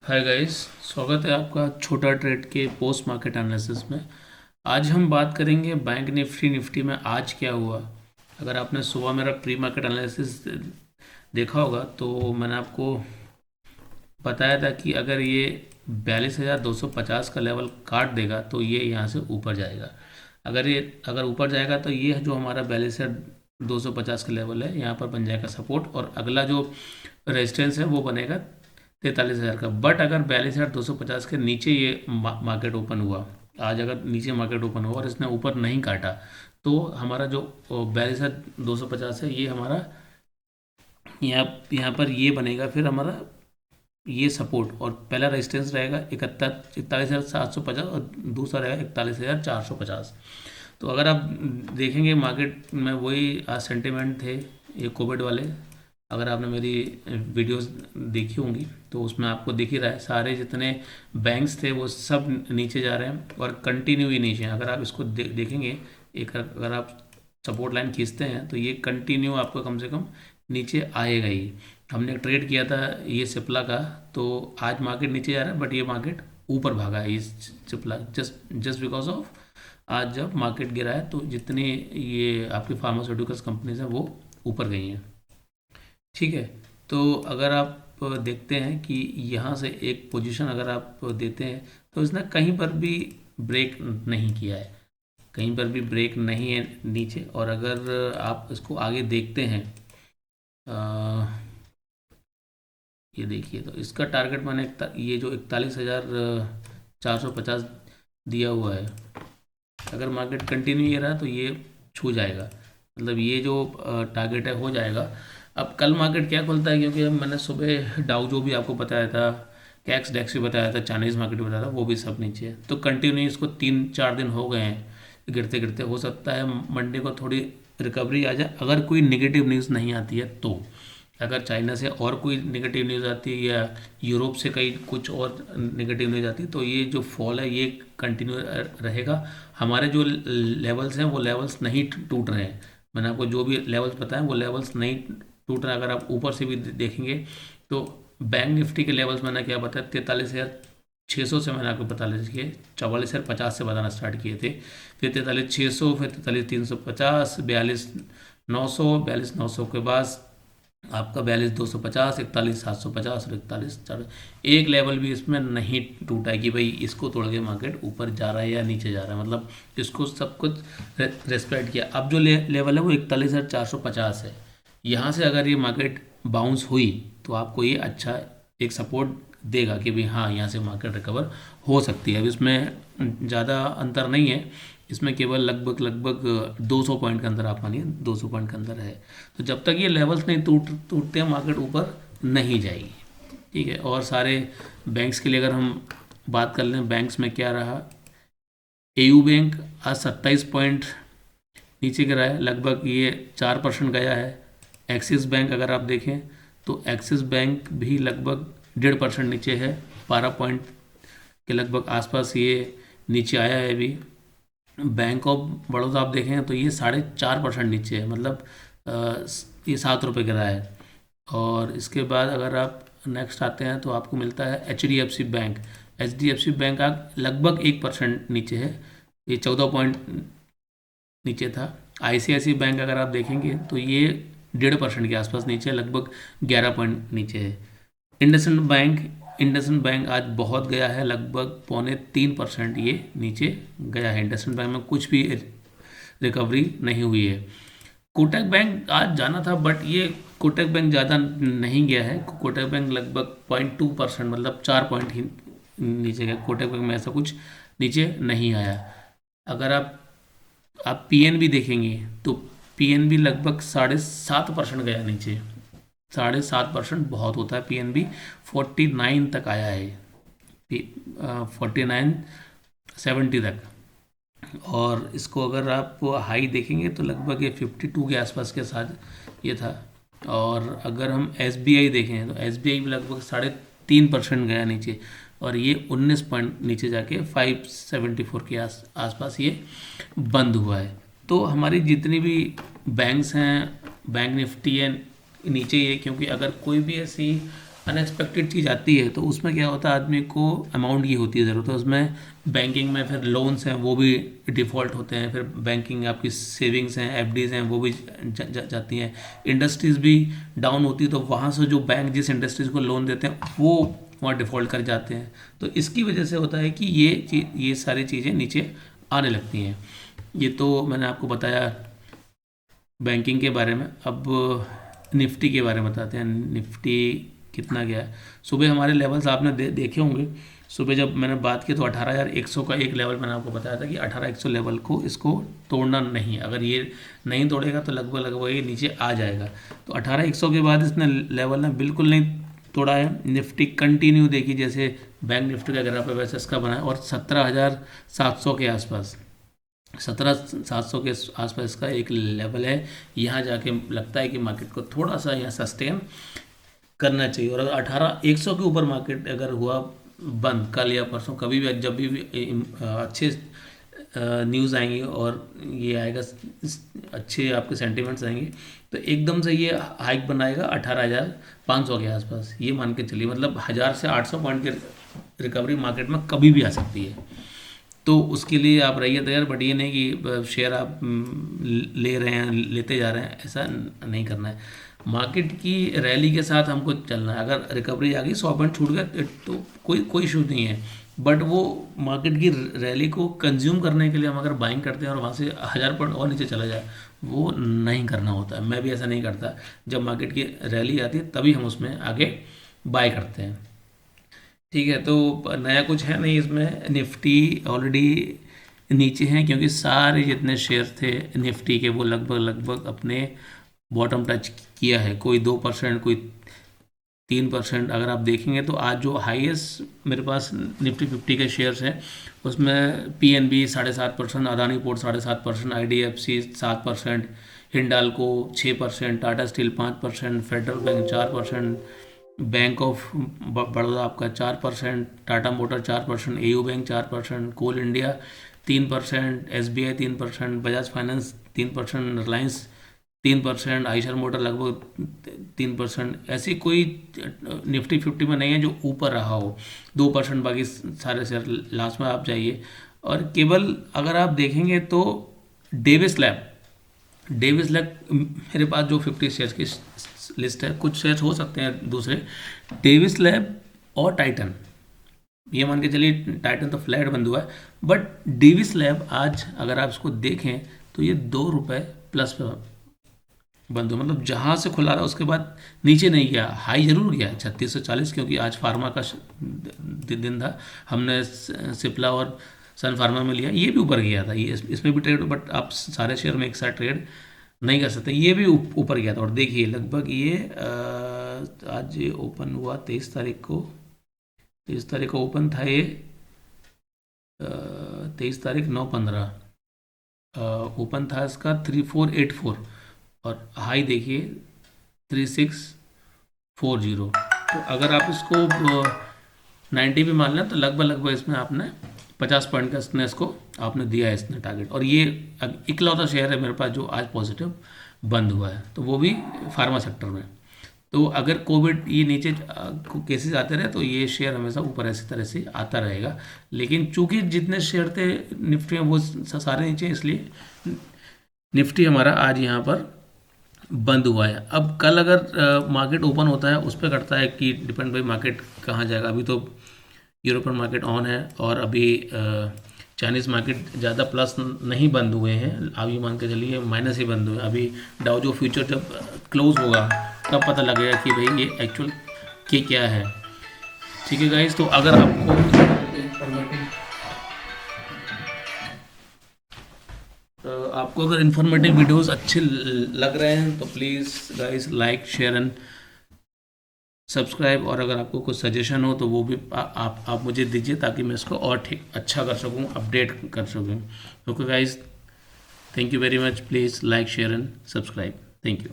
Hi guys, स्वागत है आपका छोटा ट्रेड के पोस्ट मार्केट एनालिसिस में। आज हम बात करेंगे बैंक निफ्टी में आज क्या हुआ। अगर आपने सुबह मेरा प्री मार्केट एनालिसिस देखा होगा तो मैंने आपको बताया था कि अगर ये 42,250 का लेवल काट देगा तो ये यहाँ से ऊपर जाएगा। अगर ऊपर जाएगा तो ये जो हमारा 42,250 का लेवल है यहाँ पर बन जाएगा सपोर्ट, और अगला जो रेजिस्टेंस है वो बनेगा 43,000 का। बट अगर 42,250 के नीचे ये मार्केट ओपन हुआ, आज अगर नीचे मार्केट ओपन हुआ और इसने ऊपर नहीं काटा तो हमारा जो 42,250 है ये हमारा यहाँ पर ये बनेगा फिर हमारा ये सपोर्ट, और पहला रेजिस्टेंस रहेगा 41,750 और दूसरा रहेगा 41,450। तो अगर आप देखेंगे मार्केट में वही आज सेंटिमेंट थे ये कोविड वाले। अगर आपने मेरी वीडियोस देखी होंगी तो उसमें आपको दिख ही रहा है, सारे जितने बैंक्स थे वो सब नीचे जा रहे हैं और कंटिन्यू ही नीचे हैं। अगर आप इसको देखेंगे, एक अगर आप सपोर्ट लाइन खींचते हैं तो ये कंटिन्यू आपको कम से कम नीचे आएगा ही। हमने ट्रेड किया था ये सिप्ला का, तो आज मार्केट नीचे जा रहा है बट ये मार्केट ऊपर भागा है इस Cipla, just just because of आज जब मार्केट गिरा है तो जितनी ये आपकी फार्मास्यूटिकल्स कंपनीज हैं वो ऊपर गई हैं। ठीक है, तो अगर आप देखते हैं कि यहाँ से एक पोजीशन अगर आप देते हैं तो इसने कहीं पर भी ब्रेक नहीं किया है, कहीं पर भी ब्रेक नहीं है नीचे। और अगर आप इसको आगे देखते हैं, ये देखिए तो इसका टारगेट मैंने ये जो 41,450 दिया हुआ है, अगर मार्केट कंटिन्यू ये रहा तो ये छू जाएगा, मतलब ये जो टारगेट है हो जाएगा। अब कल मार्केट क्या खुलता है, क्योंकि मैंने सुबह डाउ जो भी आपको बताया था, कैक्स डेक्स भी बताया था, चाइनीज़ मार्केट भी बताया था, वो भी सब नीचे है। तो कंटिन्यू इसको 3-4 दिन हो गए हैं गिरते गिरते। हो सकता है मंडे को थोड़ी रिकवरी आ जाए अगर कोई नेगेटिव न्यूज़ नहीं आती है तो। अगर चाइना से और कोई नेगेटिव न्यूज़ आती है या यूरोप से कहीं कुछ और नेगेटिव न्यूज़ आती है तो ये जो फॉल है ये कंटिन्यू रहेगा। हमारे जो लेवल्स हैं वो लेवल्स नहीं टूट रहे हैं। मैंने आपको जो भी लेवल्स बताए वो लेवल्स नहीं टूट रहे हैं। अगर आप ऊपर से भी देखेंगे तो बैंक निफ्टी के लेवल्स मैंने क्या बताया, 43,600 से मैंने आपको बता लीजिए 44,050 से बताना स्टार्ट किए थे, फिर 43,600, फिर 43,350, 42,900, 42,900 के बाद आपका 42,250, 41,750 और 41,400। एक लेवल भी इसमें नहीं टूटा है कि भाई इसको तोड़ के मार्केट ऊपर जा रहा है या नीचे जा रहा है, मतलब इसको सब कुछ रेस्पेक्ट किया। अब जो लेवल है वो 41,450 है। यहाँ से अगर ये मार्केट बाउंस हुई तो आपको ये अच्छा एक सपोर्ट देगा कि भाई हाँ यहाँ से मार्केट रिकवर हो सकती है। अब इसमें ज़्यादा अंतर नहीं है, इसमें केवल लगभग 200 पॉइंट के अंदर आप मानिए 200 पॉइंट के अंदर है। तो जब तक ये लेवल्स नहीं टूटते हैं मार्केट ऊपर नहीं जाएगी। ठीक है, और सारे बैंक्स के लिए अगर हम बात कर लें, बैंक्स में क्या रहा, एयू बैंक आज 27 पॉइंट नीचे गिरा है, लगभग ये 4% गया है। एक्सिस बैंक अगर आप देखें तो एक्सिस बैंक भी लगभग 1.5% नीचे है, 12 पॉइंट के लगभग आसपास ये नीचे आया है अभी। बैंक ऑफ बड़ौदा आप देखें तो ये 4.5% नीचे है, मतलब ये 7 रुपये गिरा है। और इसके बाद अगर आप नेक्स्ट आते हैं तो आपको मिलता है HDFC बैंक। HDFC बैंक आज लगभग 1% नीचे है, ये 14 पॉइंट नीचे था। ICICI बैंक अगर आप देखेंगे तो ये 1.5% के आसपास नीचे है, लगभग 11 पॉइंट नीचे है। इंडसइंड बैंक आज बहुत गया है, लगभग 2.25% ये नीचे गया है। इंडसइंड बैंक में कुछ भी रिकवरी नहीं हुई है। कोटक बैंक आज जाना था बट ये कोटक बैंक ज़्यादा नहीं गया है। कोटक बैंक लगभग 0.2%, मतलब 4 पॉइंट ही नीचे गया। कोटक बैंक में ऐसा कुछ नीचे नहीं आया। अगर आप PNB देखेंगे तो PNB लगभग 7.5% गया नीचे। 7.5% बहुत होता है। PNB 49 तक आया है, 49.70 तक। और इसको अगर आप हाई देखेंगे तो लगभग ये 52 के आसपास के साथ ये था। और अगर हम SBI देखें तो SBI भी लगभग 3.5% गया नीचे, और ये 19 पॉइंट नीचे जाके 574 के आसपास ये बंद हुआ है। तो हमारी जितनी भी बैंक्स हैं, बैंक निफ्टी है नीचे ही है, क्योंकि अगर कोई भी ऐसी अनएक्सपेक्टेड चीज़ आती है तो उसमें क्या होता है, आदमी को अमाउंट की होती है ज़रूरत, उसमें बैंकिंग में फिर लोन्स हैं वो भी डिफ़ॉल्ट होते हैं, फिर बैंकिंग आपकी सेविंग्स हैं, एफडीज़ हैं वो भी जाती हैं, इंडस्ट्रीज़ भी डाउन होती है तो वहाँ से जो बैंक जिस इंडस्ट्रीज़ को लोन देते हैं वो वहाँ डिफ़ॉल्ट कर जाते हैं। तो इसकी वजह से होता है कि ये सारी चीज़ें नीचे आने लगती हैं। ये तो मैंने आपको बताया बैंकिंग के बारे में। अब निफ्टी के बारे में बताते हैं, निफ्टी कितना गया है। सुबह हमारे लेवल्स आपने देखे होंगे, सुबह जब मैंने बात की तो 18,100 का एक लेवल मैंने आपको बताया था कि 18,100 लेवल को इसको तोड़ना नहीं, अगर ये नहीं तोड़ेगा तो लगभग लगभग ये नीचे आ जाएगा। तो 18,100 के बाद इसने लेवल ने बिल्कुल नहीं तोड़ा है। निफ्टी कंटिन्यू देखिए, जैसे बैंक निफ्टी का ग्राफ है वैसे इसका बना है, और 17,700 के आसपास, 17,700 के आसपास इसका एक लेवल है। यहाँ जाके लगता है कि मार्केट को थोड़ा सा यहाँ सस्टेन करना चाहिए। और अगर 18,100 के ऊपर मार्केट अगर हुआ बंद कल या परसों कभी भी, जब भी अच्छे न्यूज़ आएंगी और ये आएगा, अच्छे आपके सेंटिमेंट्स आएंगे तो एकदम से ये हाइक बनाएगा 18,500 के आसपास, ये मान के चलिए। मतलब 1,000 से 800 पॉइंट की रिकवरी मार्केट में कभी भी आ सकती है। तो उसके लिए आप रहिए तैयार, बट ये नहीं कि शेयर आप ले रहे हैं लेते जा रहे हैं, ऐसा नहीं करना है। मार्केट की रैली के साथ हमको चलना है। अगर रिकवरी आ गई 100 पॉइंट छूट गया तो कोई इशू नहीं है, बट वो मार्केट की रैली को कंज्यूम करने के लिए हम अगर बाइंग करते हैं और वहाँ से 1,000 पॉइंट और नीचे चला जाए, वो नहीं करना होता है। मैं भी ऐसा नहीं करता। जब मार्केट की रैली आती है तभी हम उसमें आगे बाय करते हैं। ठीक है, तो नया कुछ है नहीं इसमें। निफ्टी ऑलरेडी नीचे हैं क्योंकि सारे जितने शेयर थे निफ्टी के वो लगभग अपने बॉटम टच किया है। कोई 2%, कोई 3%। अगर आप देखेंगे तो आज जो हाईएस्ट मेरे पास निफ्टी 50 के शेयर्स हैं उसमें PNB 7.5%, Adani port 7.5%, IDFC 7%, Hindalco 6%, Tata Steel 5%, Federal Bank 4%, Bank of Baroda आपका 4%, Tata motor 4%, AU Bank 4%, Coal India 3%, SBI 3%, Bajaj Finance 3%, Reliance 3%, Eicher motor लगभग 3%। ऐसी कोई निफ्टी 50 में नहीं है जो ऊपर रहा हो। 2% बाकी सारे शेयर लास्ट में आप जाइए। और केवल अगर आप देखेंगे तो डेविस लैब मेरे पास जो 50 शेयर्स की लिस्ट है, कुछ शेयर्स हो सकते हैं दूसरे, डेविस लैब और टाइटन, ये मान के चलिए टाइटन तो फ्लैट बंद हुआ है, बट डेविस लैब आज अगर आप इसको देखें तो ये ₹2 प्लस पे बंद हुआ। मतलब जहाँ से खुला रहा उसके बाद नीचे नहीं गया, हाई जरूर गया 3640, क्योंकि आज फार्मा का दिन था, हमने सिप्ला और सन फार्मा में लिया, ये भी ऊपर गया था। ये इसमें भी ट्रेड, बट आप सारे शेयर में एक साथ ट्रेड नहीं कर सकते। ये भी ऊपर गया था। और देखिए लगभग ये आज ये ओपन हुआ 23 तारीख को, 23 तारीख को ओपन था ये, 23 तारीख 9/15 ओपन था इसका 3484, और हाई देखिए 3640। तो अगर आप इसको 90 भी मान लें तो लगभग इसमें आपने 50 पॉइंट का इसको आपने दिया है इसने टारगेट। और ये इकलौता शेयर है मेरे पास जो आज पॉजिटिव बंद हुआ है, तो वो भी फार्मा सेक्टर में। तो अगर कोविड ये नीचे केसेस आते रहे तो ये शेयर हमेशा ऊपर ऐसी तरह से आता रहेगा। लेकिन चूंकि जितने शेयर थे निफ्टी में वो सारे नीचे, इसलिए निफ्टी हमारा आज यहाँ पर बंद हुआ है। अब कल अगर मार्केट ओपन होता है उस पर करता है कि डिपेंड भाई मार्केट कहाँ जाएगा। अभी तो यूरोपियन मार्केट ऑन है और अभी चाइनीज़ मार्केट ज़्यादा प्लस नहीं बंद हुए हैं, अभी मान के चलिए माइनस ही बंद हुए। अभी डाउ जो फ्यूचर जब क्लोज होगा तब पता लगेगा कि भाई ये एक्चुअल क्या है। ठीक है गाइस, तो अगर आपको अगर इन्फॉर्मेटिव वीडियोस अच्छे लग रहे हैं तो please guys like share and subscribe. और अगर आपको कुछ सजेशन हो तो वो भी आप मुझे दीजिए ताकि मैं इसको और ठीक अच्छा कर सकूं, अपडेट कर सकूं। Okay guys, thank you very much. Please like share and subscribe. Thank you.